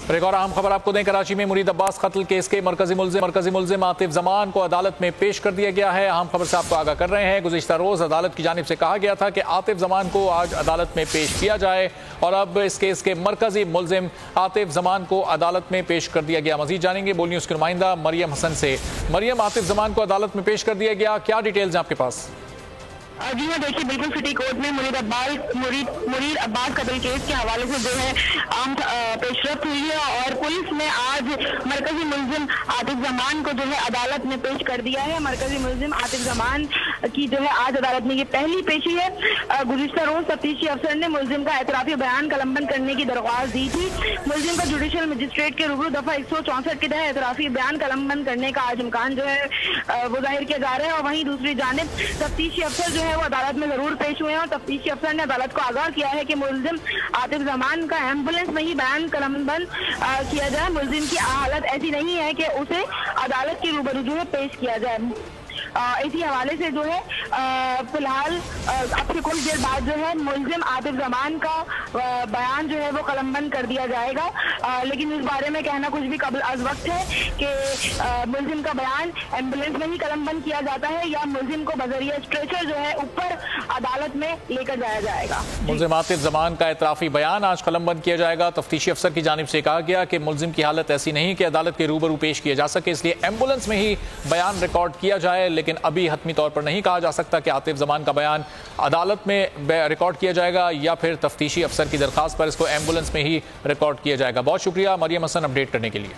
एक और अहम खबर आपको दें, कराची में मुरीद अब्बास कत्ल केस के मरकजी मुल्जिम आतिफ जमान को अदालत में पेश कर दिया गया है। अहम खबर से आपको आगाह कर रहे हैं। गुज़िश्ता रोज अदालत की जानिब से कहा गया था कि आतिफ जमान को आज अदालत में पेश किया जाए और अब इस केस के मरकजी मुल्जिम आतिफ जमान को अदालत में पेश कर दिया गया। मजीद जानेंगे बोल न्यूज़ की नुमाइंदा मरियम हसन से। मरियम, आतिफ जमान को अदालत में पेश कर दिया गया, क्या डिटेल्स हैं आपके पास? जी हाँ, देखिए बिल्कुल सिटी कोर्ट में मुरीद अब्बास कत्ल केस के हवाले से जो है आम पेशरफ्त हुई है और पुलिस ने आज मरकजी मुल्जिम आतिफ जमान को जो है अदालत में पेश कर दिया है। मरकजी मुल्जिम आतिफ जमान की जो है आज अदालत में ये पहली पेशी है। गुज़िश्ता रोज तफ्तीशी अफसर ने मुल्जिम का एतराफी बयान कलमबंद करने की दरख्वास्त दी थी। मुल्जिम का जुडिशल मजिस्ट्रेट के रूबरू दफा 164 के तहत एतराफी बयान कलमबंद करने का आज इम्कान जो है वो जाहिर किया जा रहा है और वहीं दूसरी जानिब तफ्तीशी अफसर जो है वो अदालत में जरूर पेश हुए हैं और तफ्तीशी अफसर ने अदालत को आगाह किया है कि मुल्जिम आतिफ जमान का एम्बुलेंस में ही बयान कलमबंद किया जाए। मुल्जिम की हालत ऐसी नहीं है कि उसे अदालत के रूबरू जो है पेश किया जाए। इसी हवाले से जो है फिलहाल अब से कुछ देर बाद जो है मुल्जिम आतिफ जमान का बयान जो है वो कलमबंद कर दिया जाएगा। लेकिन इस बारे में कहना कुछ भी कबल अज वक्त है कि मुल्जिम का बयान एम्बुलेंस में ही कलमबंद किया जाता है या मुल्जिम को बजरिया स्ट्रेचर जो है ऊपर अदालत में लेकर जाया जाएगा। मुल्जिम आतिफ जमान का एतराफी बयान आज कलमबंद किया जाएगा। तफ्तीशी अफसर की जानिब से कहा गया कि मुल्जिम की हालत ऐसी नहीं कि अदालत के रूबरू पेश किया जा सके, इसलिए एम्बुलेंस में ही बयान रिकॉर्ड किया जाए। लेकिन अभी हतमी तौर पर नहीं कहा जा सकता कि आतिफ जमान का बयान अदालत में रिकॉर्ड किया जाएगा या फिर तफ्तीशी अफसर की दरखास्त पर इसको एम्बुलेंस में ही रिकॉर्ड किया जाएगा। बहुत शुक्रिया मरियम हसन अपडेट करने के लिए।